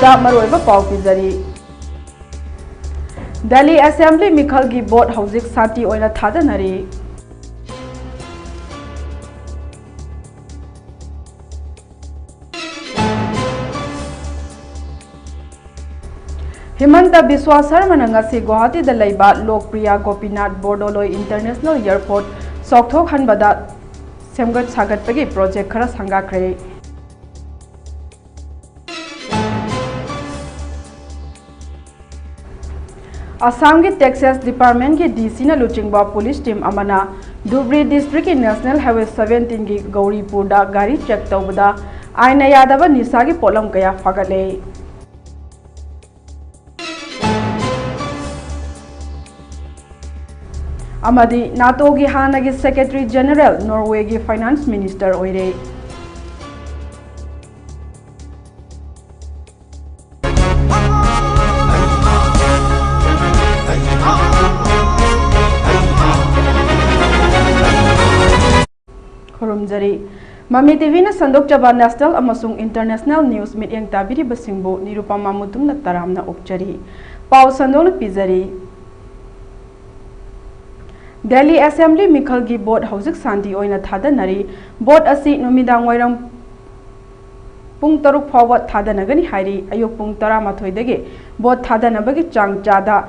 ꯃꯅꯤꯄꯨꯔꯗ ꯃꯔꯨꯑꯣꯏꯕ ꯄꯥꯎ ꯄꯤꯖꯔꯤ ꯗꯦꯜꯂꯤ ꯑꯦꯁꯦꯝꯕ꯭ꯂꯤ ꯃꯤꯈꯜꯒꯤ ꯚꯣꯠ ꯍꯧꯖꯤꯛ ꯁꯥꯟꯇꯤ ꯑꯣꯏꯅ ꯊꯥꯗꯅꯔꯤ हिमंत बिस्वा शर्मा ngasi गुवाहाटी दा लैबा Lokpriya Gopinath Bordoloi international airport सौथोक हनबदा सेमगत सागतपगी project खरा संगाख्रे असम की टेक्सेस डिपार्टमेंट की डीसी ना लुचिंगबा पुलिस टीम अमना धुबरी डिस्ट्रिक्ट की नेशनल हाईवे 17 की गौरीपुर दा गाड़ी चेक तौबदा आइना यादव निशा की पोलम कया फागले अमदी नाटो की हाना की सेक्रेटरी जनरल नॉर्वे की फाइनेंस मिनिस्टर ओइरे खुरुमजरी ममी टीवी ने संदोकचबा नेशनल अमसुंग इंटरनेशनल न्यूज मिटिंग ताबिरी बसिंगबो निरुपमा मुतुम न तरामना उपचरी पाव संदोल पिजरी दिल्ली असेंबली मिखल की बोर्ड हौजिक शांति ओइना थादनरी बोर्ड असी नुमिदांग वाइरम पुंग तरुक फाव थादनगनी हाइरी अयुक पुंग 13 दगे बोर्ड थादनबगी चांग चादा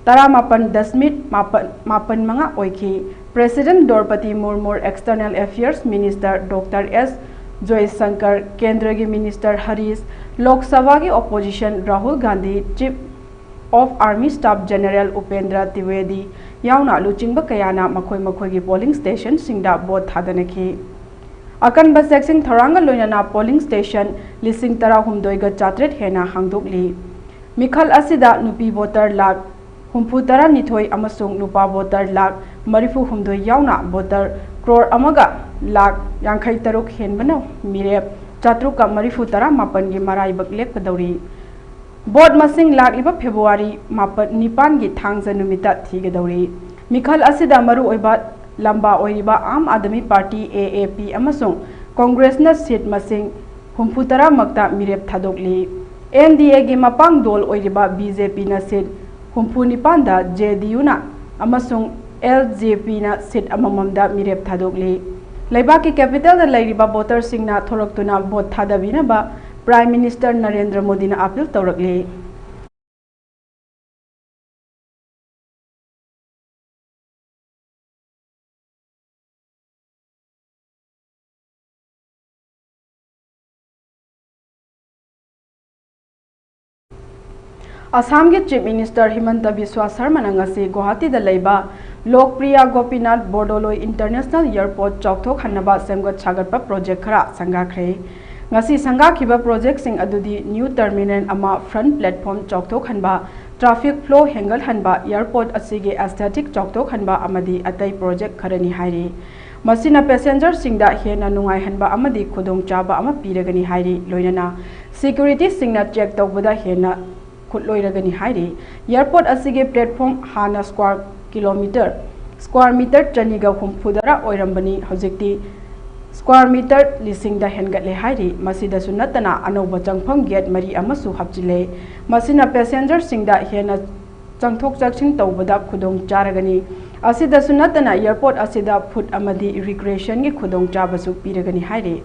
13.10 मंगा ओइखी president Draupadi Murmu external affairs minister doctor S Jaishankar केंद्र की मिनिस्टर हरीश लोकसभा की opposition Rahul Gandhi chief of army staff general Upendra Trivedi यावना लुचिंग कयाना मखोय मखोय की polling station सिंगदा board थादनखी अकनब sexting थरांग लोइना polling station 13,800 हेना हांगदोकली मिखल असिदा नुपी voter lakh 74 अमसुंग नुपा voter lakh 34 यावना voter crore अमगा lakh 53 हेनबना मिरेप 434 की मराइबक लेकदौरी बोर्ड मसिंग लाखलिबा फेब्रुवारी 9 की थांगजा नुमिता थीगदौरी मिखल असिदा मरु ओइबा लंबा ओइबा आम आदमी पार्टी AAP अमसुंग कांग्रेस न सीट मसिंग 64 मक्ता मिरेप थादोकली NDA की मपांग दोल ओइबा BJP न सीट 49 दा JDU ना अमसुंग LJP ना सीट अमममदा मिरेप थादोकली लेबा की कैपिटल दा लैरिबा वोटर सिंगना थोरक्तुना वोट थादबिनबा प्राइम मिनिस्टर नरेंद्र मोदी ने अपील तौरकले असम के chief minister Himanta Biswa Sarma ngasi Guwahati दा लैबा लोकप्रिय गोपीनाथ बोर्डोलोई इंटरनेशनल एयरपोर्ट चौथोक हन्नबा सेमगत सागतपा प्रोजेक्ट खरा संगाख्रे ngasi संगाखिबा प्रोजेक्ट सिंग अदुदी न्यू टर्मिनल अमा फ्रंट प्लेटफॉर्म चौथोक हन्बा ट्रैफिक फ्लो हेंगल हन्बा एयरपोर्ट असिगे एस्थेटिक चौथोक हन्बा अमदी अतै प्रोजेक्ट खरनी हाइरी मसिना पैसेंजर सिंगदा हेना नुंगाई हन्बा अमदी खुदोंग चाबा अमा पीरगनी हाइरी लोइनना सिक्योरिटी सिंगना चेक तौबदा हेना खुदलोइरगनी हाइरी एयरपोर्ट असिगे प्लेटफॉर्म हाना स्क्वायर मीटर चनीगा हुमफुदरा ओइरंबनी हौजिक्ति स्क्वायर मीटर लिसिंग दा हेनगले हाइरी मसिदसु नतना अनौब चंगफम गेट मरी अमसु हपचिले मसिना पैसेंजर सिंगदा हेना चंगथोक चक्सिंग तौबदा खुदोंग चारगनी असिदसु नतना एयरपोर्ट असिदा फूड अमदी रिक्रिएशन की खुदोंग चाबसु पीरगनी हाइरी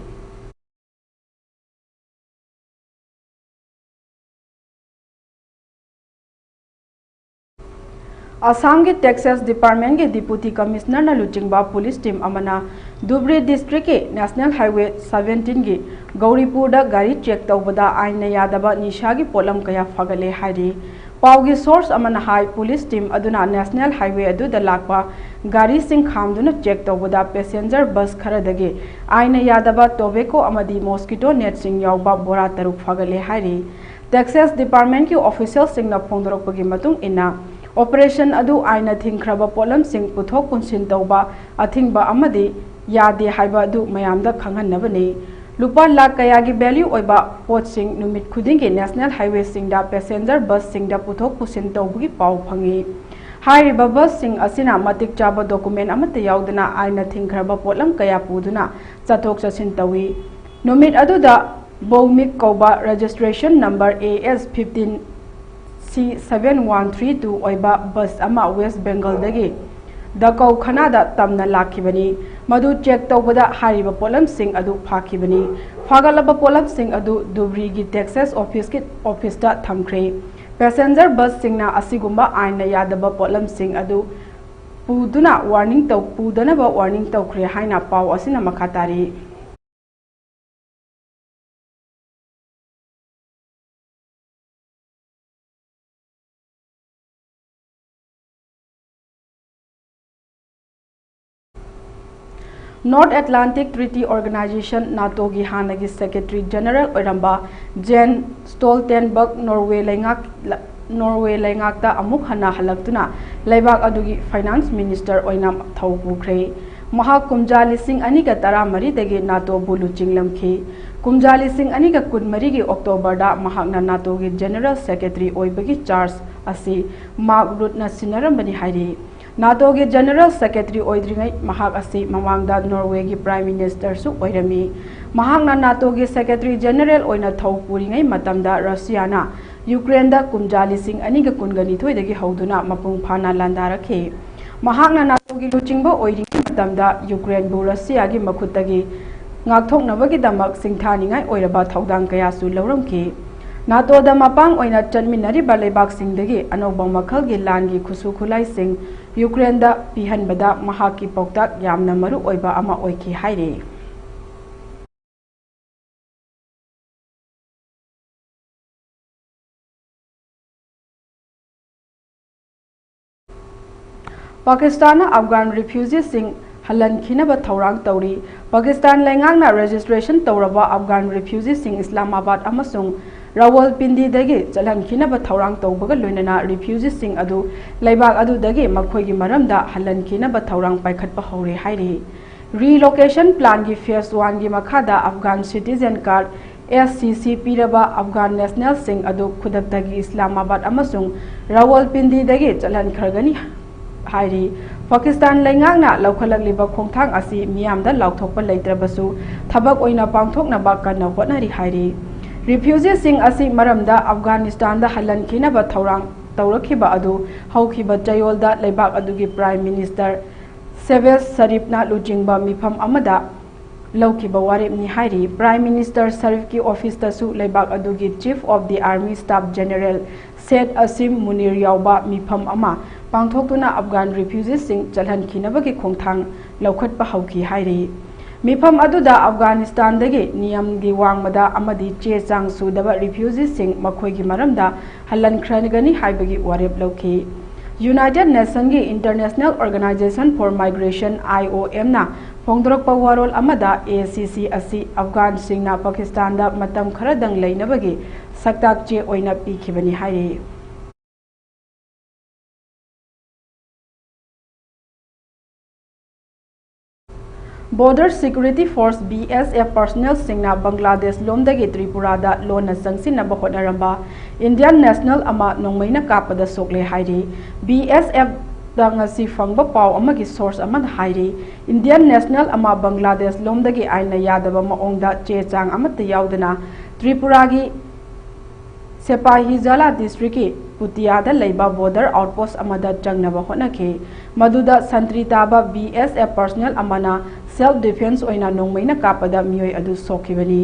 असम के टेक्सेस डिपार्टमेंट के डिप्टी कमिश्नर न लुचिंगबा पुलिस टीम अमना धुबरी डिस्ट्रिक्ट के नेशनल हाईवे 17 की गौरीपुर दा गाड़ी चेक तौबदा आइन यादव निशा की पोलम कया फगले हाइरी पाउगी सोर्स अमना हाई पुलिस टीम अदुना नेशनल हाईवे अदुदा लाकपा गाड़ी सिंग खामदुना चेक तौबदा पैसेंजर बस खरदगे आइन यादव टोबेको अमदी मॉस्किटो नेट सिंग यावबा बोरा तरुक फगले हाइरी टेक्सेस डिपार्टमेंट की ऑफिशियल सिंग न फोंदरकपगी मतुंग इना ऑपरेशन अदु आइना थिंख्रबा पोलम सिंग पुथोक पुनसिन तौबा अथिंगबा अमदी यादे हाइबा अदु मयामदा खंगहन्नबनी लुपा लाख कया की वैल्यू ओइबा पोट सिंग नुमित खुदिंग के नेशनल हाईवे सिंगदा पैसेंजर बस सिंगदा पुथोक पुसिन तौबगी पाउ फंगी हाइरिबा बस सिंग असिना मतिक चाबा डॉक्यूमेंट अमते याउदना आइना थिंख्रबा पोलम कया पुदुना चथोक चसिन Tawi नुमित अदुदा Bowmik Koba registration number AS15 C7132 oiba bus ama West Bengal dagi Dakau Khanada tamna lakhibani madu check tawbada hariba polam sing adu phakibani phagalaba polam sing adu Dubri gi Texas office ta thamkhre passenger bus singna asigumba aina yadaba polam sing adu puduna warning taw pudana ba warning tawkhre haina paw asina makhatari North Atlantic Treaty Organization NATO gi hanagi Secretary General Oiramba Jens Stoltenberg Norway laingakta amuk hana halaktuna laibak adugi Finance Minister oina thau pukre maha kumja lising aniga taramari dagi NATO bulu chinglamki kumja lising aniga kunmari gi October da mahakna NATO gi General Secretary oibagi charge asi Mark Rutte na sinarambani hairi NATO gi General Secretary oidringai mahak asi mamangda Norway gi Prime Minister su oirami mahakna NATO gi Secretary General oina thau puringai matamda Russia na Ukraine da kumjali sing aniga kungani thoidagi hauduna mapung phana landarakhe mahakna NATO gi luchingba oiringai matamda Ukraine bu Russia gi makhutagi ngakthoknabagi damak singthaningai oiraba thaudang kaya su lauramki NATO da mapang oina chanminari balaibak singdagi anobang makhal gi lan gi khusu khulai sing Ukraine da pihanbada mahaki pauktak yamna maru oiba ama oiki haire Pakistan Afghan refugees sing halan khinaba thaurang tauri Pakistan laingangna registration tauraba Afghan refugees sing Islamabad amasung Rawalpindi dagi chalan khinaba thaurang tawbaga loinana refugees sing adu laibak adu dagi makhoigi maramda halan khinaba thaurang paikhatpa hore hairi relocation plan gi phase 1 gi makhada Afghan citizen card SCC piraba Afghan national sing adu khudaktagi Islamabad amasung Rawalpindi dagi chalan khargani hairi Pakistan laingangna laukhalakliba khongthang asi miyamda laukthokpa leitrabasu thabak oina pangthoknaba kanna hotnari hairi Refugees sing asi maramda Afghanistan da halan khinaba thaurang taurakhiba adu haukhiba chayol da leibak adugi Prime Minister Shehbaz Sharif na lujingba mifam amada laukhiba warep ni hairi Prime Minister Sharif ki office ta su leibak adugi Chief of the Army Staff General Said Asim Munir yauba mifam ama pangthokuna Afghan refugees sing chalhan khinaba ki khongthang laukhatpa hauki hairi Mifam aduda Afghanistan dagi niyam gi wangmada amadi che chang sudaba refugees sing makhoi gi maramda halan khranigani haibagi warep lauki United Nations gi International Organization for Migration IOM na phongdorokpa warol amada ACC asi Afghan sing na Pakistan da matam kharadang leinabagi saktak che oina pikhibani hairi Border Security Force BSF personnel singna Bangladesh lomdagi Tripura da lona sangsinaba hotnaramba Indian National ama nongmaina kapada sokle hairi BSF da ngasi fangba paw amagi source amad hairi Indian National ama Bangladesh lomdagi aina yadaba maongda che chang amata yaudana Tripura gi Sepahijala district ki Putia da leiba border outpost amada changnaba hotnakhe maduda santri taba BSF personnel amana self defense oina nongmaina kapada mioi adu sokhibani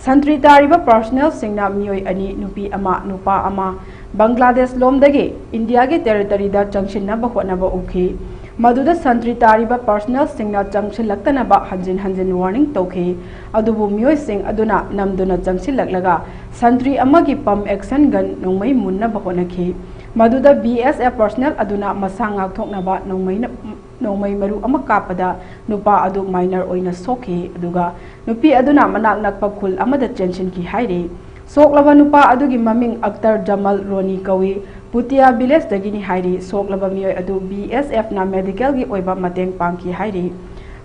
santri tariba personnel singna mioi ani nupi ama nupa ama Bangladesh lomdagi India ge territory da changshinna ba hotna ba ukhi maduda santri tariba personnel singna changsilaktana ba hanjin warning tokhi adubu mioi sing aduna namduna changsilaklaga santri amagi pam action gun nongmai munna ba honakhi maduda BSF personnel aduna masanga thokna ba nongmai maru ama kapada nupa adu minor oina sokhi aduga nupi aduna manak nakpa khul amada tension ki haire soklaba nupa adugi maming Akhtar Jamal Roni kawi Putia village dagini hairi soklaba mioi adu BSF na medical gi oiba mateng pangki hairi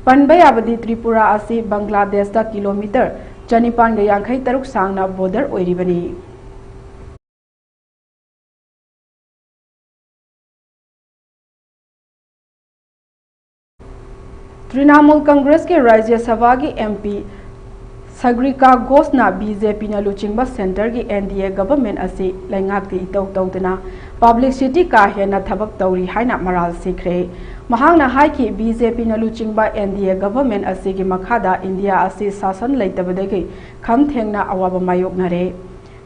panbai abadi Tripura asi Bangladesh da kilometer chanipan ga yankhai taruk sangna border oiribani Trinamool Congress के राज्य सभा की MP Sagrika Gosna BJP na luchingba center ki NDA government asi laingak ti itau tawdana publicity ka hena thabak tawri haina maral sikre mahangna haiki BJP na luchingba NDA government asi ki makhada India asi sasan leitabadagi kham thengna awaba mayok nare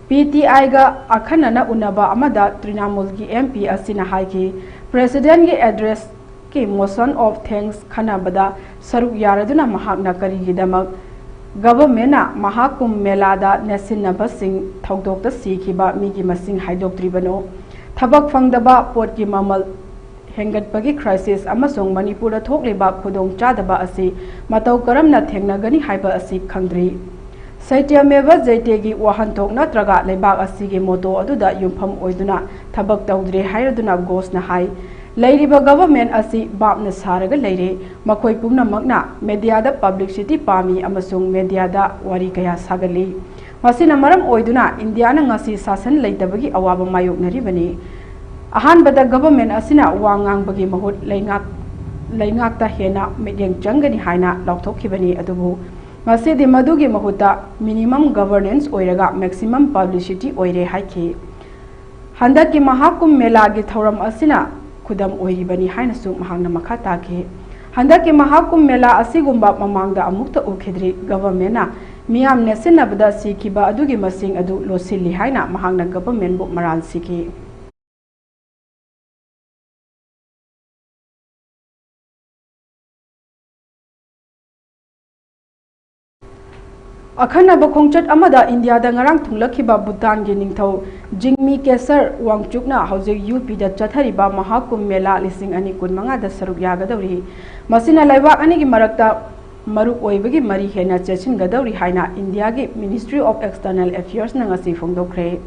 PTI ga akhanana unaba amada Trinamool ki MP asina haiki president ki address ki motion of thanks khanabada saruk yaraduna mahakna karigidamak government na Mahakumbh Mela da nasinaba sing thawdokta sikhiba migi masing haidoktribano thabak fangdaba pot ki mamal hengatpagi crisis amasung Manipur da thokliba khudong chadaba asi matau karamna thengnagani haiba asi khangdri Saityameva Jaitegi wahantok natraga leibak asigi moto aduda yumpham oiduna thabak tawdre hairaduna gosna hai Lairiba government asi babna saraga leire makoi pumna magna media da publicity pami amasung media da wari kaya sagali masina maram oiduna India na ngasi sasan leitabagi awaba mayok naribani ahan bada government asina wangang bagi mahut laingak ta hena medyang jangani haina lauthokibani adubu masidi madugi mahuta minimum governance oiraga maximum publicity oire haiki handaki Mahakumbh Mela gi thoram asina Kudam oiribani hainasu mahangna makha take handaki Mahakumbh Mela asigumba mamangda amukta ukhidri government na miyam nesinabada sikiba adugi masing adu losilli haina mahangna government bu maral siki Akhana bakhongchat amada India da ngarang thunglakhiba Bhutan gi ningthau Jingmi Kesar Wangchukna hojik UP da chathariba Mahakumbh Mela lising ani kunmanga da saruk yagadawri masina laibak ani gi marakta maruk oibagi mari hena chechin gadawri haina India gi Ministry of External Affairs na ngasi phongdokre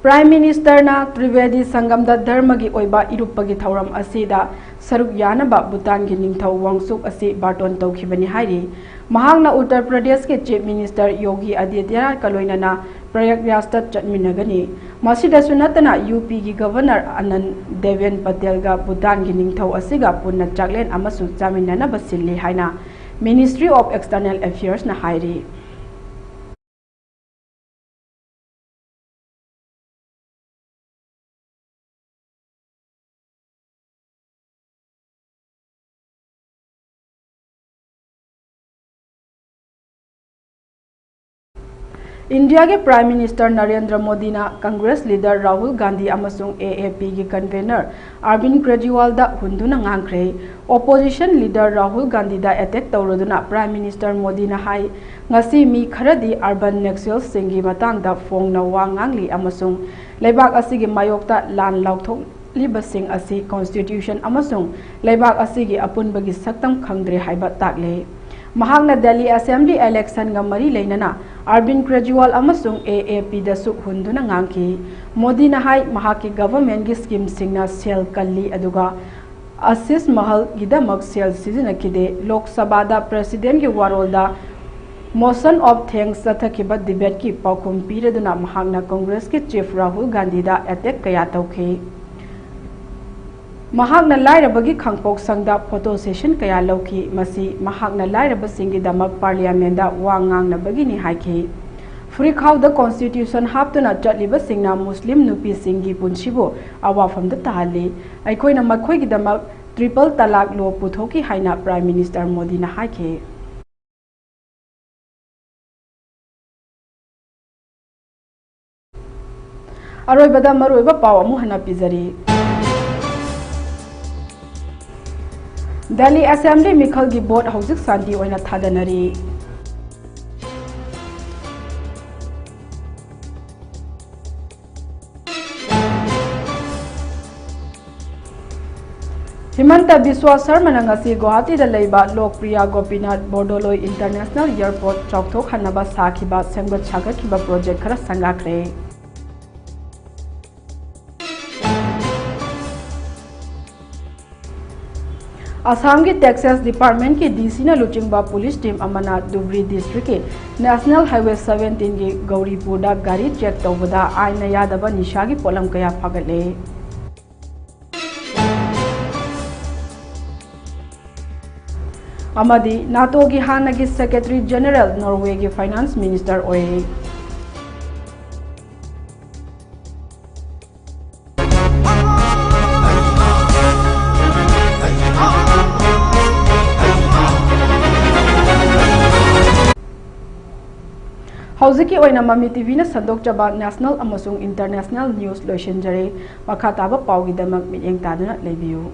Prime Minister na Trivedi Sangam da dharma gi oiba irupagi thauram asida saruk yanaba Bhutan gi ningthau Wangchuk asi barton tawkhibani hairi Mahangna Uttar Pradesh ke Chief Minister Yogi Adityanath kaloinana Prayagraj ta chatminagani masida sunatana UP gi Governor Anand Deven Patel ga Bhutan gi ningthau asiga punna chaklen amasu chaminana basilli haina Ministry of External Affairs na hairi India ke Prime Minister Narendra Modi na Congress leader Rahul Gandhi amasung AAP ki convener Arvind Kejriwal da hunduna ngangkre opposition leader Rahul Gandhi da attack tawroduna Prime Minister Modi na hai ngasi mi kharadi urban naxal singi matang da phong na wangangli amasung leibak asigi mayokta lan lauthok libasing asi constitution amasung leibak asigi apunbagi saktam khangdre haiba takle Mahangna Delhi Assembly election ga mari leinana Arvind Kejriwal amasung AAP da su hunduna ngangki Modi na hai mahaki government gi scheme singna sel kalli aduga Assis Mahal gidamak sel sizinakide Lok Sabha da president gi warol da motion of thanks sathakiba debate ki paukhum piraduna mahangna Congress ki chief Rahul Gandhi da attack kaya tawkhe Mahagna lairabagi khangpok sangda photo session kaya lauki masi mahagna lairaba singi damak parliament da wangang na bagini haiki free khau the constitution haptuna chatliba singna muslim nupi singi punchibo awafam da tahali aikoina makhoi gi damak triple talak law puthoki haina Prime Minister Modi na haiki aroi bada maroi ba paw amu hana pizari Delhi Assembly Mikhal gi board hojik santi oina thadanari Himanta Biswa Sharma na ngasi Guwahati da leiba Lokpriya Gopinath Bordoloi International Airport chokthok hanaba sakhiba semgat sagathiba project khara sangakre Assam के Texas Department के DC ना लुचिंगबा police team अमना दुबरी district के national highway 17 के गौरीपुर दा गाड़ी check तौबदा आइन यादबा निशा की पोलम कया फगले amadi NATO gi hanagi Secretary General Norway gi Finance Minister oye. Hauziki oina MAMI TV na sandok chaba national amasung international news loishinjare makha taba pawgi damak mityeng taduna lebiu.